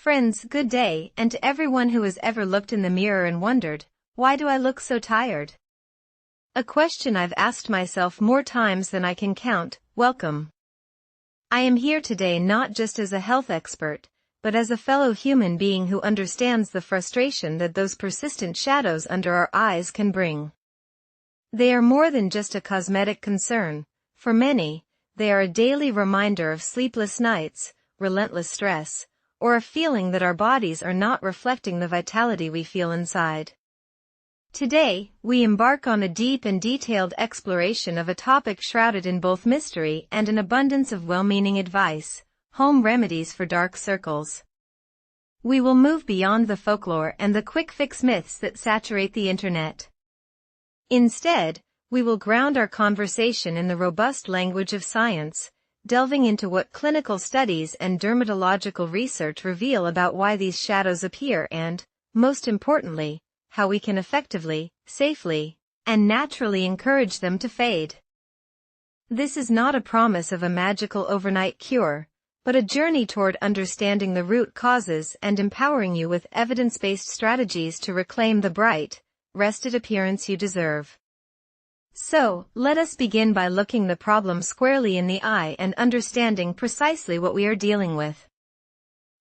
Friends, good day, and to everyone who has ever looked in the mirror and wondered, why do I look so tired? A question I've asked myself more times than I can count. Welcome. I am here today not just as a health expert, but as a fellow human being who understands the frustration that those persistent shadows under our eyes can bring. They are more than just a cosmetic concern. For many, they are a daily reminder of sleepless nights, relentless stress, or a feeling that our bodies are not reflecting the vitality we feel inside. Today, we embark on a deep and detailed exploration of a topic shrouded in both mystery and an abundance of well-meaning advice: home remedies for dark circles. We will move beyond the folklore and the quick-fix myths that saturate the internet. Instead, we will ground our conversation in the robust language of science, delving into what clinical studies and dermatological research reveal about why these shadows appear and, most importantly, how we can effectively, safely, and naturally encourage them to fade. This is not a promise of a magical overnight cure, but a journey toward understanding the root causes and empowering you with evidence-based strategies to reclaim the bright, rested appearance you deserve. So, let us begin by looking the problem squarely in the eye and understanding precisely what we are dealing with.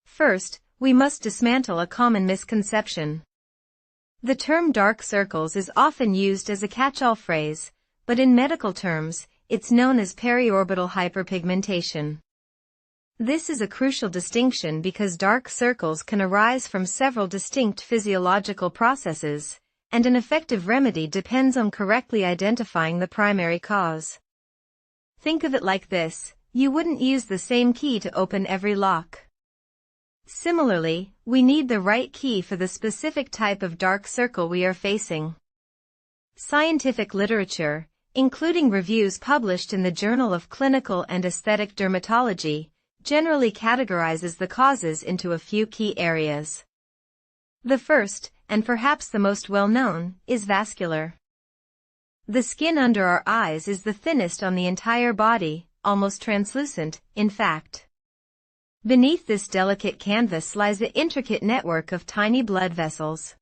First, we must dismantle a common misconception. The term dark circles is often used as a catch-all phrase, but in medical terms, it's known as periorbital hyperpigmentation. This is a crucial distinction because dark circles can arise from several distinct physiological processes, and an effective remedy depends on correctly identifying the primary cause. Think of it like this: you wouldn't use the same key to open every lock. Similarly, we need the right key for the specific type of dark circle we are facing. Scientific literature, including reviews published in the Journal of Clinical and Aesthetic Dermatology, generally categorizes the causes into a few key areas. The first, and perhaps the most well-known, is vascular. The skin under our eyes is the thinnest on the entire body, almost translucent, in fact. Beneath this delicate canvas lies the intricate network of tiny blood vessels.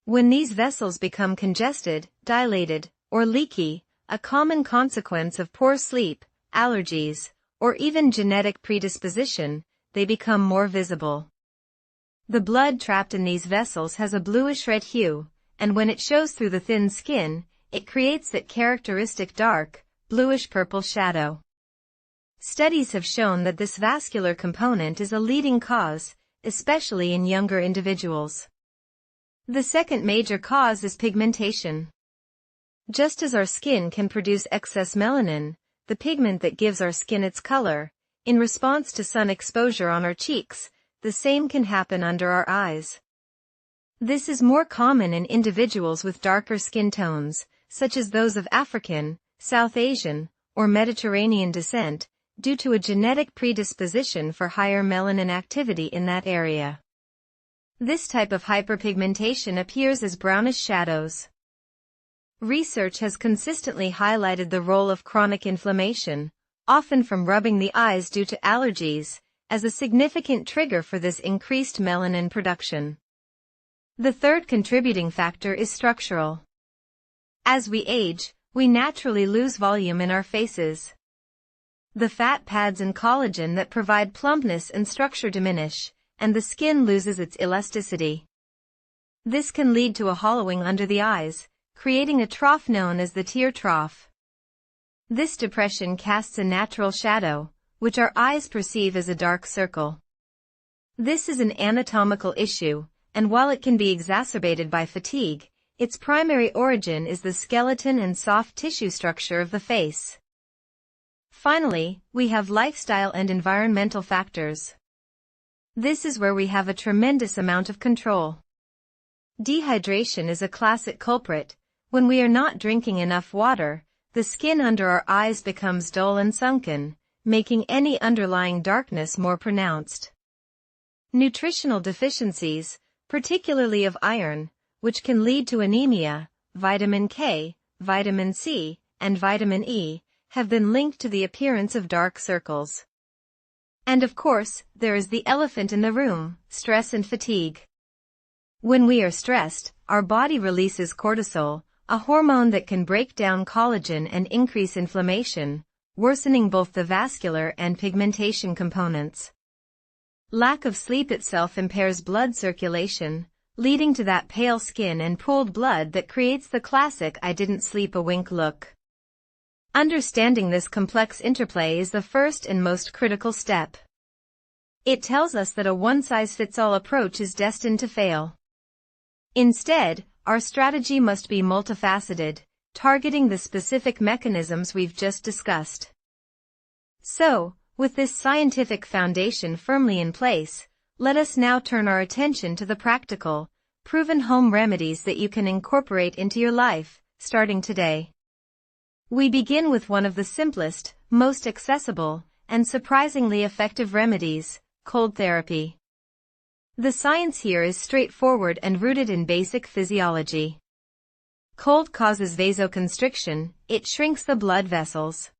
When these vessels become congested, dilated, or leaky, a common consequence of poor sleep, allergies, or even genetic predisposition, they become more visible. The blood trapped in these vessels has a bluish-red hue, and when it shows through the thin skin, it creates that characteristic dark, bluish-purple shadow. Studies have shown that this vascular component is a leading cause, especially in younger individuals. The second major cause is pigmentation. Just as our skin can produce excess melanin, the pigment that gives our skin its color, in response to sun exposure on our cheeks, the same can happen under our eyes. This is more common in individuals with darker skin tones, such as those of African, South Asian, or Mediterranean descent, due to a genetic predisposition for higher melanin activity in that area. This type of hyperpigmentation appears as brownish shadows. Research has consistently highlighted the role of chronic inflammation, often from rubbing the eyes due to allergies, as a significant trigger for this increased melanin production. The third contributing factor is structural. As we age, we naturally lose volume in our faces. The fat pads and collagen that provide plumpness and structure diminish, and the skin loses its elasticity. This can lead to a hollowing under the eyes, creating a trough known as the tear trough. This depression casts a natural shadow, which our eyes perceive as a dark circle. This is an anatomical issue, and while it can be exacerbated by fatigue, its primary origin is the skeleton and soft tissue structure of the face. Finally, we have lifestyle and environmental factors. This is where we have a tremendous amount of control. Dehydration is a classic culprit. When we are not drinking enough water, the skin under our eyes becomes dull and sunken, making any underlying darkness more pronounced. Nutritional deficiencies, particularly of iron, which can lead to anemia, vitamin K, vitamin C, and vitamin E, have been linked to the appearance of dark circles. And of course, there is the elephant in the room, stress and fatigue. When we are stressed, our body releases cortisol, a hormone that can break down collagen and increase inflammation, worsening both the vascular and pigmentation components. Lack of sleep itself impairs blood circulation, leading to that pale skin and pooled blood that creates the classic "I didn't sleep a wink" look. Understanding this complex interplay is the first and most critical step. It tells us that a one-size-fits-all approach is destined to fail. Instead, our strategy must be multifaceted, targeting the specific mechanisms we've just discussed. So, with this scientific foundation firmly in place, let us now turn our attention to the practical, proven home remedies that you can incorporate into your life, starting today. We begin with one of the simplest, most accessible, and surprisingly effective remedies, cold therapy. The science here is straightforward and rooted in basic physiology. Cold causes vasoconstriction, it shrinks the blood vessels.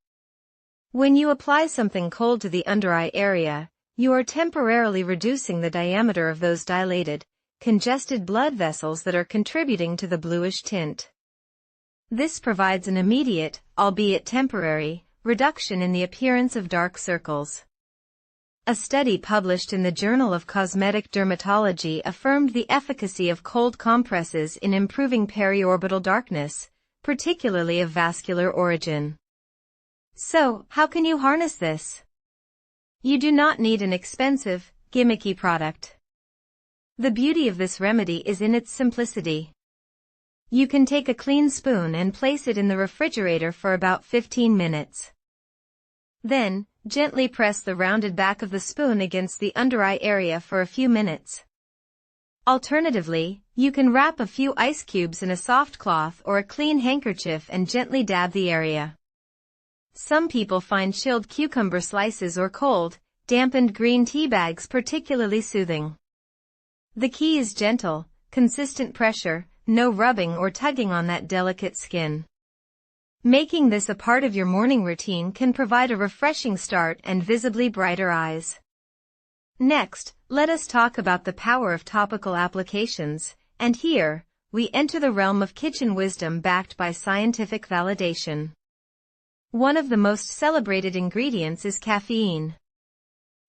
When you apply something cold to the under-eye area, you are temporarily reducing the diameter of those dilated, congested blood vessels that are contributing to the bluish tint. This provides an immediate, albeit temporary, reduction in the appearance of dark circles. A study published in the Journal of Cosmetic Dermatology affirmed the efficacy of cold compresses in improving periorbital darkness, particularly of vascular origin. So, how can you harness this? You do not need an expensive, gimmicky product. The beauty of this remedy is in its simplicity. You can take a clean spoon and place it in the refrigerator for about 15 minutes. Then, gently press the rounded back of the spoon against the under-eye area for a few minutes. Alternatively, you can wrap a few ice cubes in a soft cloth or a clean handkerchief and gently dab the area. Some people find chilled cucumber slices or cold, dampened green tea bags particularly soothing. The key is gentle, consistent pressure, no rubbing or tugging on that delicate skin. Making this a part of your morning routine can provide a refreshing start and visibly brighter eyes. Next, let us talk about the power of topical applications, and here, we enter the realm of kitchen wisdom backed by scientific validation. One of the most celebrated ingredients is caffeine.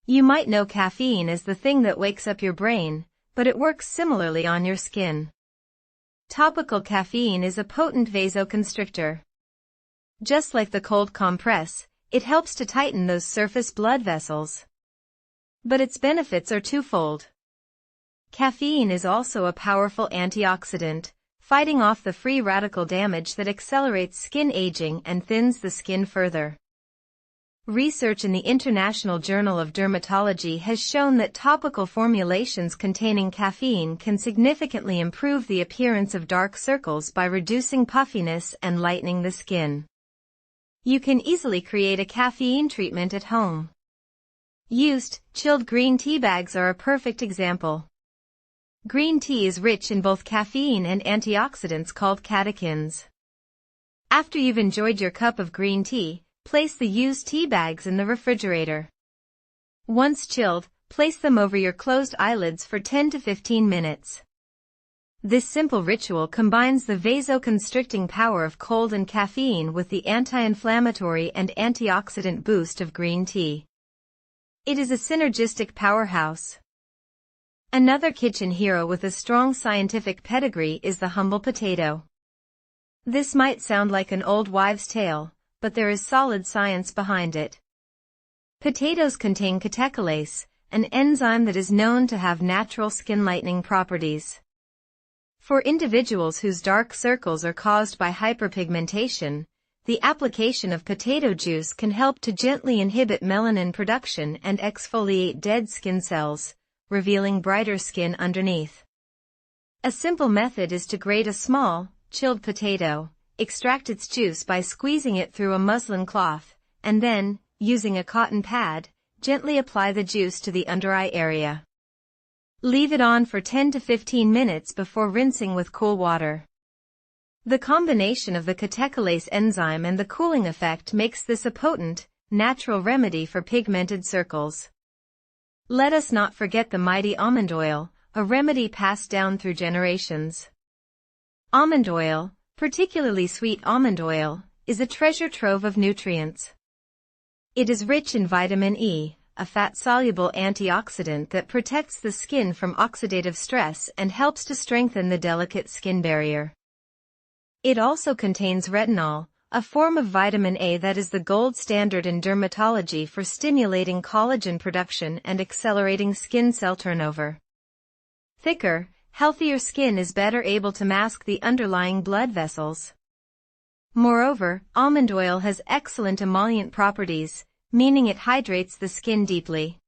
You might know caffeine as the thing that wakes up your brain, but it works similarly on your skin. Topical caffeine is a potent vasoconstrictor. Just like the cold compress, it helps to tighten those surface blood vessels. But its benefits are twofold. Caffeine is also a powerful antioxidant, fighting off the free radical damage that accelerates skin aging and thins the skin further. Research in the International Journal of Dermatology has shown that topical formulations containing caffeine can significantly improve the appearance of dark circles by reducing puffiness and lightening the skin. You can easily create a caffeine treatment at home. Used, chilled green tea bags are a perfect example. Green tea is rich in both caffeine and antioxidants called catechins. After you've enjoyed your cup of green tea, place the used tea bags in the refrigerator. Once chilled, place them over your closed eyelids for 10 to 15 minutes. This simple ritual combines the vasoconstricting power of cold and caffeine with the anti-inflammatory and antioxidant boost of green tea. It is a synergistic powerhouse. Another kitchen hero with a strong scientific pedigree is the humble potato. This might sound like an old wives' tale, but there is solid science behind it. Potatoes contain catecholase, an enzyme that is known to have natural skin lightening properties. For individuals whose dark circles are caused by hyperpigmentation, the application of potato juice can help to gently inhibit melanin production and exfoliate dead skin cells, revealing brighter skin underneath. A simple method is to grate a small, chilled potato, extract its juice by squeezing it through a muslin cloth, and then, using a cotton pad, gently apply the juice to the under-eye area. Leave it on for 10 to 15 minutes before rinsing with cool water. The combination of the catecholase enzyme and the cooling effect makes this a potent, natural remedy for pigmented circles. Let us not forget the mighty almond oil, a remedy passed down through generations. Almond oil, particularly sweet almond oil, is a treasure trove of nutrients. It is rich in vitamin E, a fat-soluble antioxidant that protects the skin from oxidative stress and helps to strengthen the delicate skin barrier. It also contains retinol, a form of vitamin A that is the gold standard in dermatology for stimulating collagen production and accelerating skin cell turnover. Thicker, healthier skin is better able to mask the underlying blood vessels. Moreover, almond oil has excellent emollient properties, meaning it hydrates the skin deeply.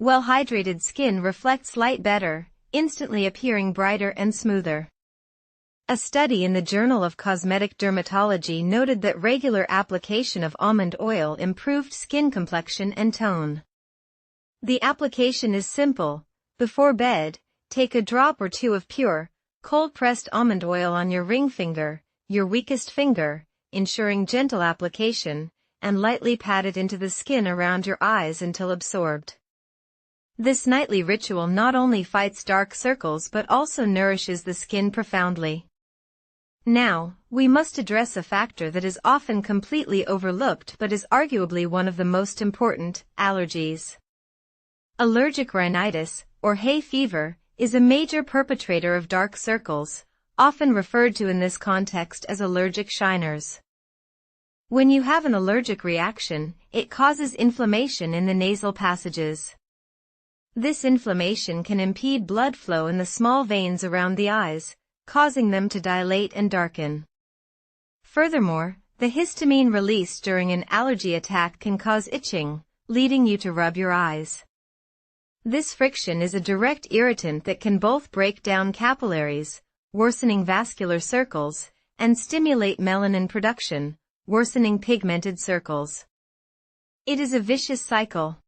Well-hydrated skin reflects light better, instantly appearing brighter and smoother. A study in the Journal of Cosmetic Dermatology noted that regular application of almond oil improved skin complexion and tone. The application is simple. Before bed, take a drop or two of pure, cold-pressed almond oil on your ring finger, your weakest finger, ensuring gentle application, and lightly pat it into the skin around your eyes until absorbed. This nightly ritual not only fights dark circles but also nourishes the skin profoundly. Now, we must address a factor that is often completely overlooked but is arguably one of the most important: allergies. Allergic rhinitis, or hay fever, is a major perpetrator of dark circles, often referred to in this context as allergic shiners. When you have an allergic reaction, it causes inflammation in the nasal passages. This inflammation can impede blood flow in the small veins around the eyes, causing them to dilate and darken. Furthermore, the histamine released during an allergy attack can cause itching, leading you to rub your eyes. This friction is a direct irritant that can both break down capillaries, worsening vascular circles, and stimulate melanin production, worsening pigmented circles. It is a vicious cycle.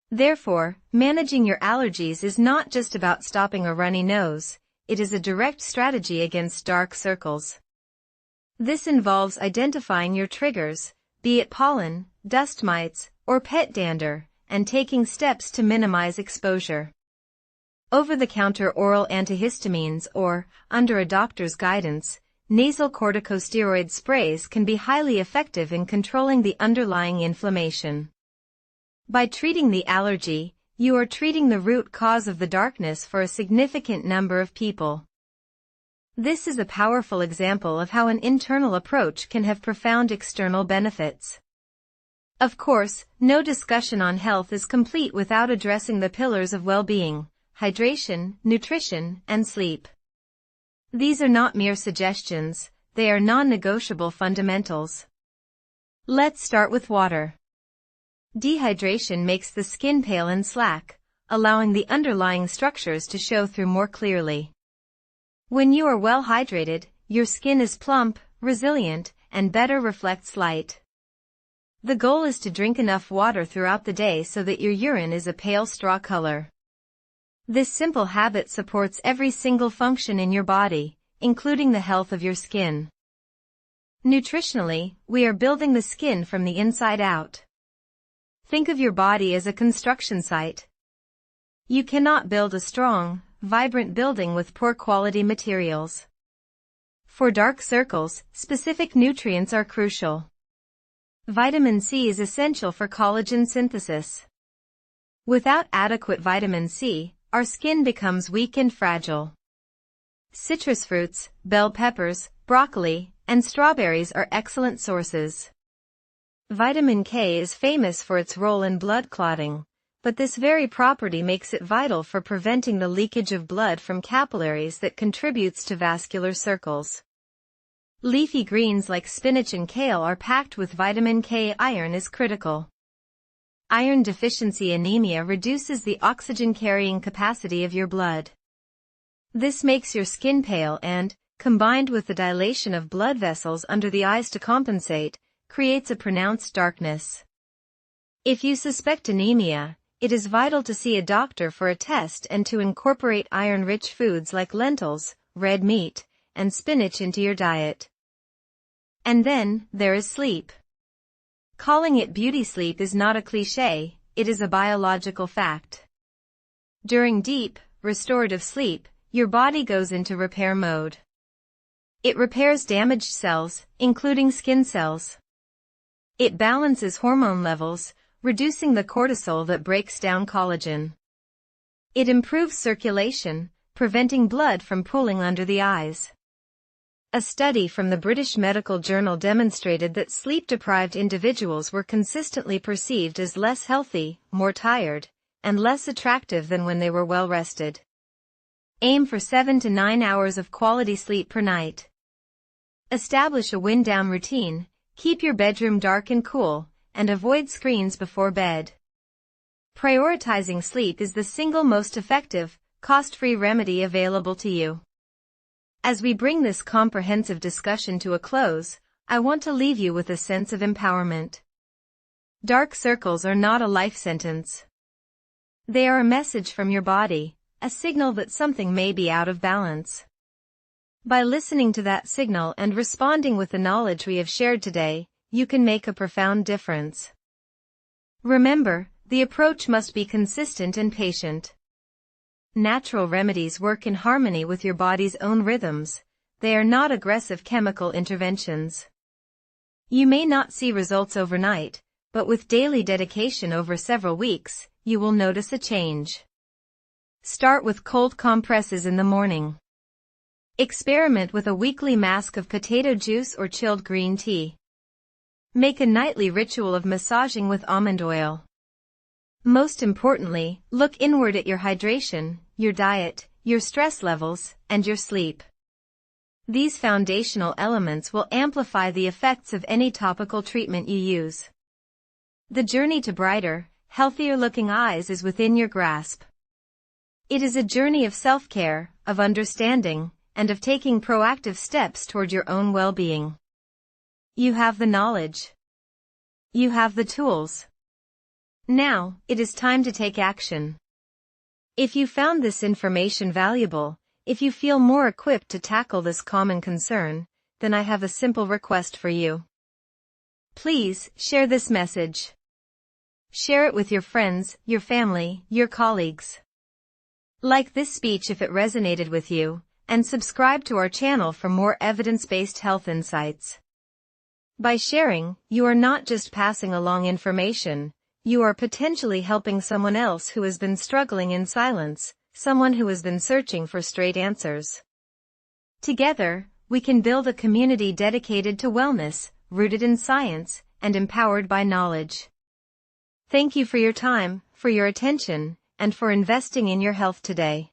Therefore, managing your allergies is not just about stopping a runny nose, it is a direct strategy against dark circles. This involves identifying your triggers, be it pollen, dust mites, or pet dander, and taking steps to minimize exposure. Over-the-counter oral antihistamines or, under a doctor's guidance, nasal corticosteroid sprays can be highly effective in controlling the underlying inflammation. By treating the allergy, you are treating the root cause of the darkness for a significant number of people. This is a powerful example of how an internal approach can have profound external benefits. Of course, no discussion on health is complete without addressing the pillars of well-being: hydration, nutrition, and sleep. These are not mere suggestions, they are non-negotiable fundamentals. Let's start with water. Dehydration makes the skin pale and slack, allowing the underlying structures to show through more clearly. When you are well hydrated, your skin is plump, resilient, and better reflects light. The goal is to drink enough water throughout the day so that your urine is a pale straw color. This simple habit supports every single function in your body, including the health of your skin. Nutritionally, we are building the skin from the inside out. Think of your body as a construction site. You cannot build a strong, vibrant building with poor quality materials. For dark circles, specific nutrients are crucial. Vitamin C is essential for collagen synthesis. Without adequate vitamin C, our skin becomes weak and fragile. Citrus fruits, bell peppers, broccoli, and strawberries are excellent sources. Vitamin K is famous for its role in blood clotting, but this very property makes it vital for preventing the leakage of blood from capillaries that contributes to vascular circles. Leafy greens like spinach and kale are packed with vitamin K. Iron is critical. Iron deficiency anemia reduces the oxygen-carrying capacity of your blood. This makes your skin pale and, combined with the dilation of blood vessels under the eyes to compensate, creates a pronounced darkness. If you suspect anemia, it is vital to see a doctor for a test and to incorporate iron-rich foods like lentils, red meat, and spinach into your diet. And then, there is sleep. Calling it beauty sleep is not a cliché, it is a biological fact. During deep, restorative sleep, your body goes into repair mode. It repairs damaged cells, including skin cells. It balances hormone levels, reducing the cortisol that breaks down collagen. It improves circulation, preventing blood from pooling under the eyes. A study from the British Medical Journal demonstrated that sleep-deprived individuals were consistently perceived as less healthy, more tired, and less attractive than when they were well-rested. Aim for 7 to 9 hours of quality sleep per night. Establish a wind-down routine, keep your bedroom dark and cool, and avoid screens before bed. Prioritizing sleep is the single most effective, cost-free remedy available to you. As we bring this comprehensive discussion to a close, I want to leave you with a sense of empowerment. Dark circles are not a life sentence. They are a message from your body, a signal that something may be out of balance. By listening to that signal and responding with the knowledge we have shared today, you can make a profound difference. Remember, the approach must be consistent and patient. Natural remedies work in harmony with your body's own rhythms. They are not aggressive chemical interventions. You may not see results overnight, but with daily dedication over several weeks, you will notice a change. Start with cold compresses in the morning. Experiment with a weekly mask of potato juice or chilled green tea. Make a nightly ritual of massaging with almond oil. Most importantly, look inward at your hydration, your diet, your stress levels, and your sleep. These foundational elements will amplify the effects of any topical treatment you use. The journey to brighter, healthier-looking eyes is within your grasp. It is a journey of self-care, of understanding, and of taking proactive steps toward your own well-being. You have the knowledge. You have the tools. Now, it is time to take action. If you found this information valuable, if you feel more equipped to tackle this common concern, then I have a simple request for you. Please, share this message. Share it with your friends, your family, your colleagues. Like this speech if it resonated with you, and subscribe to our channel for more evidence-based health insights. By sharing, you are not just passing along information, you are potentially helping someone else who has been struggling in silence, someone who has been searching for straight answers. Together, we can build a community dedicated to wellness, rooted in science, and empowered by knowledge. Thank you for your time, for your attention, and for investing in your health today.